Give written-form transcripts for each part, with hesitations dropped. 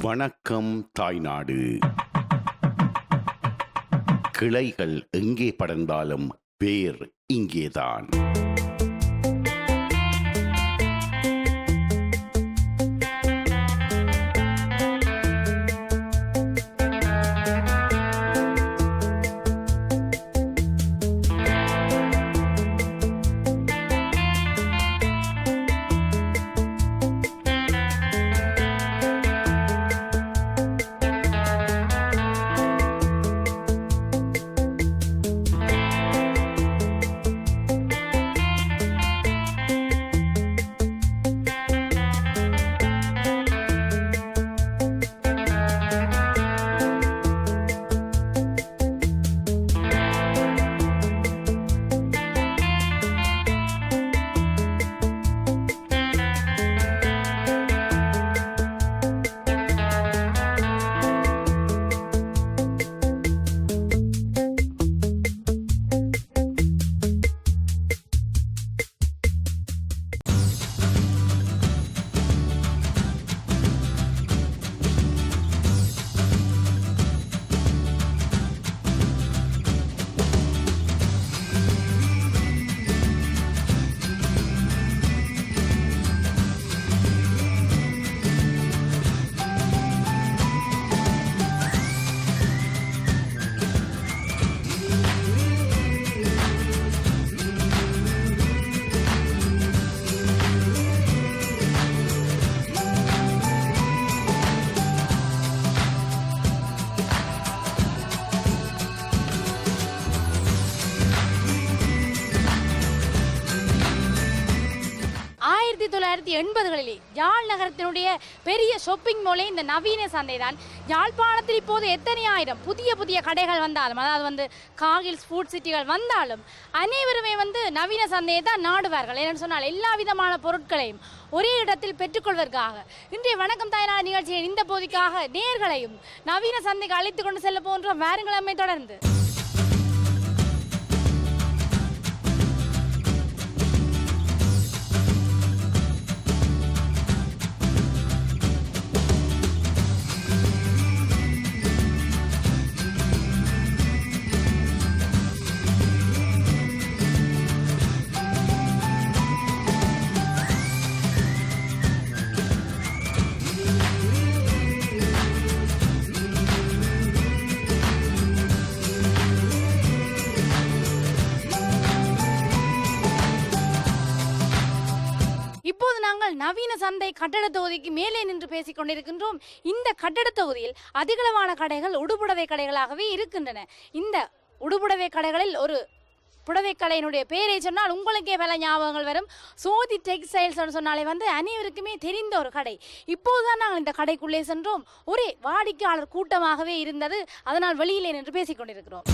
வணக்கம் தாய்நாடு. கிளைகள் எங்கே படர்ந்தாலும் வேர் இங்கேதான். யாழ் நகரத்தினுடைய பெரிய ஷாப்பிங் மாலே இந்த நவீன சந்தை தான். யாழ்ப்பாணத்தில் இப்போது எத்தனை ஆயிரம் புதிய புதிய கடைகள் வந்தாலும், அதாவது காகில்ஸ் ஃபுட் சிட்டிகள் வந்தாலும் அனைவருமே நவீன சந்தையை தான் நாடுவார்கள். ஏன்னு சொன்னால் எல்லா விதமான பொருட்களையும் ஒரே இடத்தில் பெற்றுக்கொள்வதற்காக இன்றைய வணக்கம் தாய்நாடு நிகழ்ச்சியின் இந்த போதிக்காக நேர்களையும் நவீன சந்தைக்கு அழைத்து கொண்டு செல்ல போன்ற வாரங்கிழமை தொடர்ந்து நவீன சந்தை கட்டட தொகுதிக்கு மேலே நின்று பேசிக் கொண்டிருக்கின்றோம். இந்த கட்டட தொகுதியில் அதிகளவான கடைகள் உடுபுடவை கடைகளாகவே இருக்கின்றன. இந்த உடுபுடவை கடைகளில் ஒரு புடவை கடையினுடைய பேரை சொன்னால் உங்களுக்கே பல ஞாபகங்கள் வரும். சோதி டெக்ஸ்டைல்ஸ் சொன்னாலே அனைவருக்குமே தெரிந்த ஒரு கடை. இப்போதுதான் நாங்கள் இந்த கடைக்குள்ளே சென்றோம். ஒரே வாடிக்கையாளர் கூட்டமாகவே இருந்தது. அதனால் வெளியிலே நின்று பேசிக் கொண்டிருக்கிறோம்.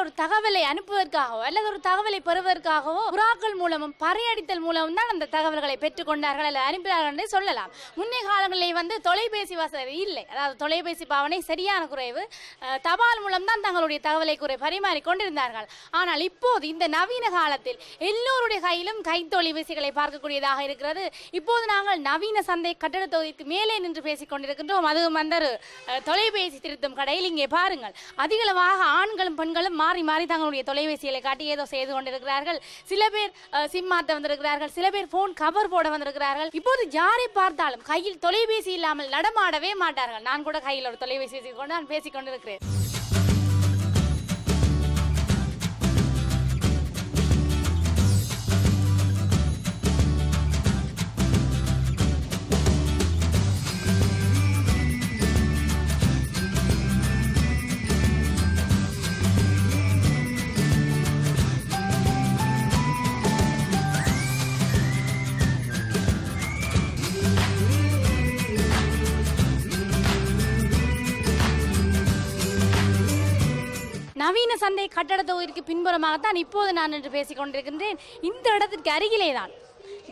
ஒரு தகவலை அனுப்புவதற்காகவோ அல்லது ஒரு தகவலை பெறுவதற்காகவோ புறாக்கள் மூலமும் பறையடித்தல் மூலமும் தான் அந்த தகவல்களை பெற்றுக்கொண்டார்கள் அல்லது அனுப்பினார்கள் என்று சொல்லலாம். முன்னே காலங்களில் தொலைபேசி வசதி இல்லை, அதாவது தொலைபேசி பாவனை சரியான குறைவு. தபால் மூலம் தான் தங்களுடைய தகவலை பரிமாறி கொண்டிருந்தார்கள். ஆனால் இப்போது இந்த நவீன காலத்தில் எல்லோருடைய கையிலும் கைத்தொலைபேசிகளை பார்க்கக்கூடியதாக இருக்கிறது. இப்போது நாங்கள் நவீன சந்தை கட்டட தொகுதிக்கு மேலே நின்று பேசிக் கொண்டிருக்கின்றோம். அதுவும் தொலைபேசி திருத்தும் கடையில் இங்கே பாருங்கள், அதிகளவாக ஆண்களும் பெண்களும் மாறி மாறி தங்களுடைய தொலைபேசிகளை காட்டி ஏதோ செய்து கொண்டிருக்கிறார்கள். சில பேர் சிம் மாற்ற வந்திருக்கிறார்கள், சில பேர் போன் கவர் போட வந்திருக்கிறார்கள். இப்போது யாரை பார்த்தாலும் கையில் தொலைபேசி இல்லாமல் நடமாடவே மாட்டார்கள். நான் கூட கையில் ஒரு தொலைபேசி கொண்டு நான் பேசிக் கொண்டிருக்கிறேன். நவீன சந்தை கட்டட தொகுதிக்கு பின்புறமாகத்தான் இப்போது நான் என்று பேசிக் கொண்டிருக்கின்றேன். இந்த இடத்திற்கு அருகிலே தான்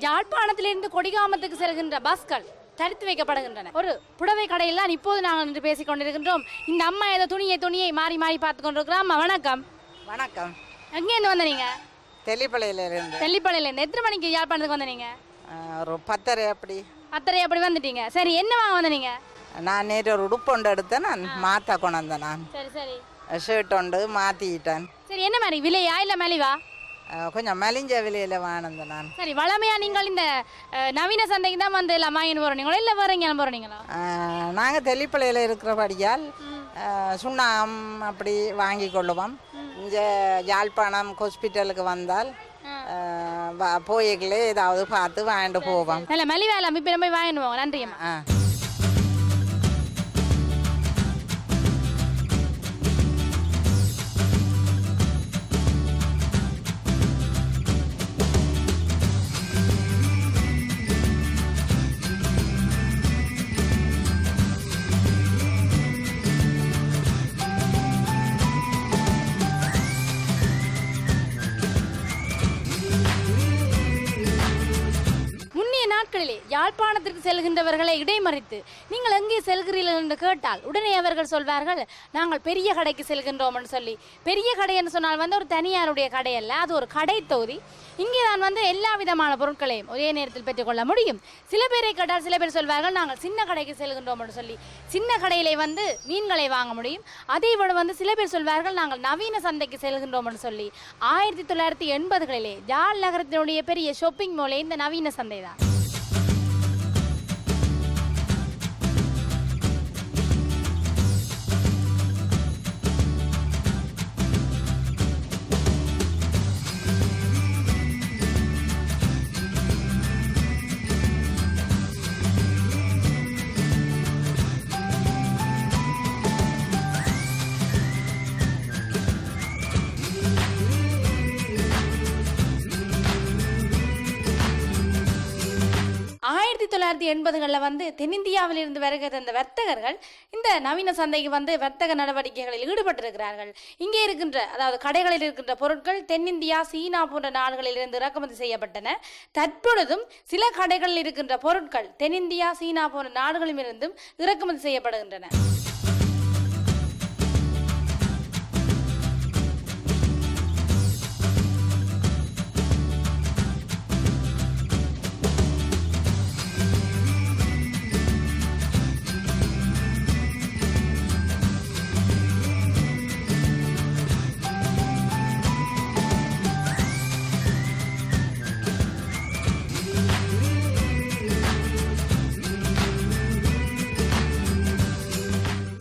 யாழ்ப்பாணத்திலிருந்து கொடிகாமத்துக்கு செல்கின்ற பஸ்கள் தடுத்து வைக்கப்படுகின்றன. ஒரு புடவை கடையில் தான் இப்போது நாங்கள் இன்று பேசிக் கொண்டிருக்கின்றோம். இந்த அம்மா ஏதோ துணியை மாறி மாறி பார்த்து கொண்டிருக்கிறோம். அம்மா வணக்கம். வணக்கம். எங்கேருந்து வந்தீங்க? தெல்லிப்பளையிலிருந்து. தெல்லிப்பளையிலேருந்து. எத்தனை மணிக்கு யாழ்ப்பாணத்துக்கு வந்தீங்க? ஒரு 10:30 அப்படி. 10:30 அப்படி வந்துட்டீங்க. சரி, என்ன வாங்க வந்தீங்க? நான் நேற்று ஒரு உடுப்பு ஒன்று எடுத்தேன். நான் மாற்ற கொண்டு வந்தேன். நான் சரி சரி ஷர்ட் ஒன்று மாற்றிக்கிட்டேன். சரி, என்ன மாதிரி விலையா இல்லை மலிவா? கொஞ்சம் மலிஞ்ச விலையில் வாங்கினேன் நான். சரி, வளமையா நீங்கள் இந்த நவீன சந்தைக்கு தான் வந்து எல்லாம் வாங்கிட்டு போகிறீங்களா இல்லை வேற எங்கேயும் போகிறீங்களா? நாங்கள் தெல்லிப்பளையில் இருக்கிறபடியால் சுண்ணாம் அப்படி வாங்கி கொள்ளுவோம். இங்கே யாழ்ப்பாணம் ஹாஸ்பிட்டலுக்கு வந்தால் போய்களே ஏதாவது பார்த்து வாங்கிட்டு போவோம். நல்ல மலிவா இல்லை இப்போ போய் வாங்கிட்டு போவோம். நன்றியம்மா. நாட்களிலே யாழ்ப்பாணத்திற்கு செல்கின்றவர்களை இடைமறித்து நீங்கள் எங்கே செல்கிறீர்கள் என்று கேட்டால் உடனே அவர்கள் சொல்வார்கள் நாங்கள் பெரிய கடைக்கு செல்கின்றோம் என்று சொல்லி. பெரிய கடை என்று சொன்னால் வந்து ஒரு தனியாருடைய கடை அல்ல, அது ஒரு கடை தொகுதி. இங்கே தான் வந்து எல்லா விதமான பொருட்களையும் ஒரே நேரத்தில் பெற்றுக்கொள்ள முடியும். சில பேரை கேட்டால் சில பேர் சொல்வார்கள் நாங்கள் சின்ன கடைக்கு செல்கின்றோம் என்று சொல்லி. சின்ன கடையிலே வந்து மீன்களை வாங்க முடியும். அதே போல வந்து சில பேர் சொல்வார்கள் நாங்கள் நவீன சந்தைக்கு செல்கின்றோம் என்று சொல்லி. 1980களிலே யாழ் நகரத்தினுடைய பெரிய ஷாப்பிங் மாலே இந்த நவீன சந்தை தான். வந்து தென்னிந்தியாவில் இருந்து வருகிற அந்த வர்த்தகர்கள் இந்த நவீன சந்தைக்கு வந்து வர்த்தக நடவடிக்கைகளில் ஈடுபட்டிருக்கிறார்கள். இங்கே இருக்கின்ற அதாவது கடைகளில் இருக்கின்ற பொருட்கள் தென்னிந்தியா, சீனா போன்ற நாடுகளில் இருந்து இறக்குமதி செய்யப்பட்டன. தற்பொழுதும் சில கடைகளில் இருக்கின்ற பொருட்கள் தென்னிந்தியா, சீனா போன்ற நாடுகளில் இருந்தும் இறக்குமதி செய்யப்படுகின்றன.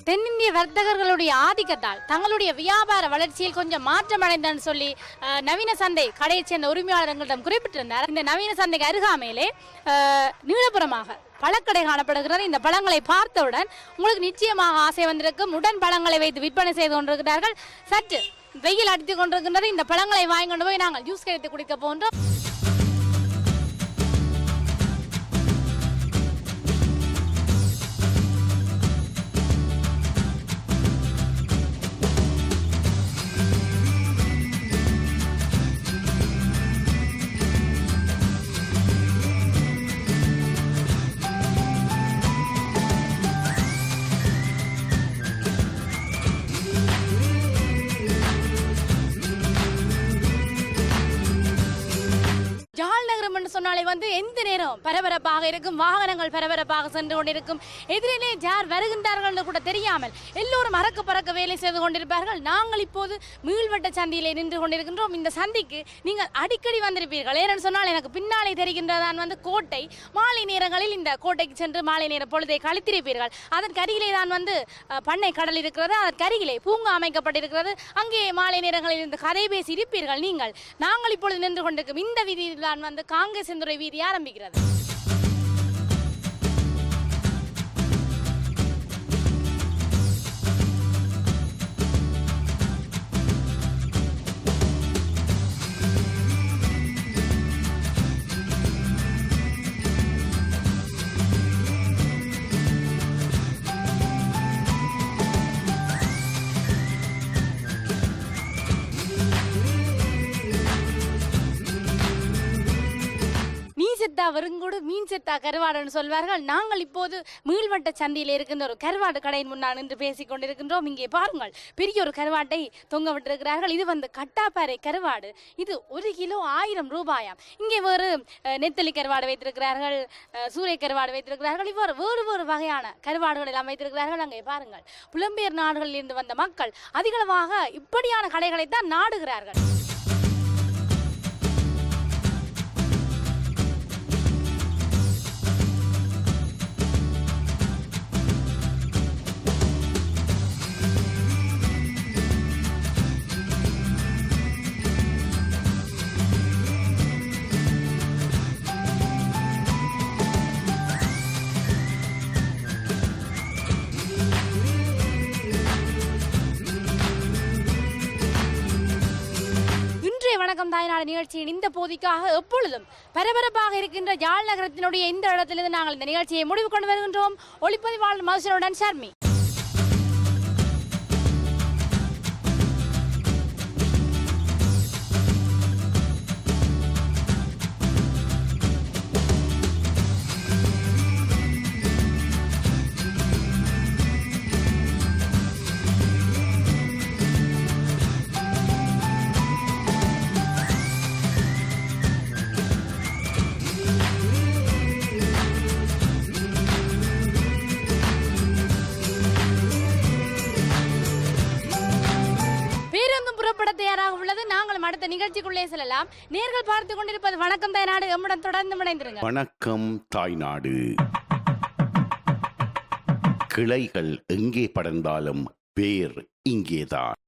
தென்னிந்திய வர்த்தகர்களுடைய ஆதிக்கத்தால் தங்களுடைய வியாபார வளர்ச்சியில் கொஞ்சம் மாற்றம் அடைந்தன்னு சொல்லி நவீன சந்தை கடையை சேர்ந்த உரிமையாளர் எங்களிடம் குறிப்பிட்டிருந்தார். இந்த நவீன சந்தைக்கு அருகாமையிலே நீளப்புறமாக பழக்கடை காணப்படுகிறது. இந்த பழங்களை பார்த்தவுடன் உங்களுக்கு நிச்சயமாக ஆசை வந்திருக்கும். உடன் பழங்களை வைத்து விற்பனை செய்து கொண்டிருக்கிறார்கள். சற்று வெயில் அடித்துக் கொண்டிருக்கின்றது. இந்த பழங்களை வாங்கி கொண்டு போய் நாங்கள் ஜூஸ் கிடைத்து குடிக்க போன்றோம். சொன்னாலே வந்து எந்த நேரம் பரபரப்பாக இருக்கும், வாகனங்கள் பரபரப்பாக சென்று கொண்டிருக்கும். எதிரிலே யார் வருகின்றார்கள் கூட தெரியாமல் எல்லோரும் அறக்க பறக்க வேலை செய்து கொண்டிருப்பார்கள். நாங்கள் இப்போது மீள்வட்ட சந்தையிலே நின்று கொண்டிருக்கின்றோம். இந்த சந்தைக்கு நீங்கள் அடிக்கடி வந்திருப்பீர்கள். ஏன்னு சொன்னால் எனக்கு பின்னாலே தெரிகின்றதான் வந்து கோட்டை. மாலை நேரங்களில் இந்த கோட்டைக்கு சென்று மாலை நேர பொழுதை கழித்திருப்பீர்கள். அதற்கு அருகிலே தான் வந்து பண்ணை கடல் இருக்கிறது. அதற்கு அருகிலே பூங்கா அமைக்கப்பட்டிருக்கிறது. அங்கே மாலை நேரங்களில் இருந்து கதை பேசி இருப்பீர்கள் நீங்கள். நாங்கள் இப்பொழுது நின்று கொண்டிருக்கும் இந்த வீதியில் தான் வந்து காங்கேசந்துறை வீதி ஆரம்பிக்கிறது. செத்தா வெறுங்கூடு மீன் செத்தா கருவாடுன்னு சொல்வார்கள். நாங்கள் இப்போது மீள்வட்ட சந்தையில் இருக்கின்ற ஒரு கருவாடு கடையின் முன்னால் நின்று பேசிக் கொண்டிருக்கின்றோம். இங்கே பாருங்கள், பெரிய ஒரு கருவாட்டை தொங்க விட்டிருக்கிறார்கள். இது வந்து கட்டாப்பாறை கருவாடு. இது 1 கிலோ 1000 ரூபாயாம். இங்கே வேறு நெத்தலி கருவாடு வைத்திருக்கிறார்கள், சூறை கருவாடு வைத்திருக்கிறார்கள். இவ்வாறு வேறு வேறு வகையான கருவாடுகள் எல்லாம் வைத்திருக்கிறார்கள். அங்கே பாருங்கள், புலம்பெயர் நாடுகளில் இருந்து வந்த மக்கள் அதிகளவாக இப்படியான கடைகளைத்தான் நாடுகிறார்கள். வணக்கம் தாய்நாடு நிகழ்ச்சியின் இந்த போதிக்காக எப்பொழுதும் பரபரப்பாக இருக்கின்ற யாழ் நகரத்தினுடைய இந்த இடத்திலிருந்து நாங்கள் இந்த நிகழ்ச்சியை முடிவு கொண்டு வருகின்றோம். ஒளிப்பதிவாளர் மதுசனுடன் ஷர்மி. தயாராக உள்ளது. நாங்களும் அடுத்த நிகழ்ச்சிக்குள்ளே செல்லலாம். நேர்கள் பார்த்து கொண்டிருப்பது வணக்கம் தாய்நாடு. எம்முடன் தொடர்ந்து இணைந்திருங்க. வணக்கம் தாய்நாடு. கிளைகள் எங்கே படர்ந்தாலும் வேர் இங்கேதான்.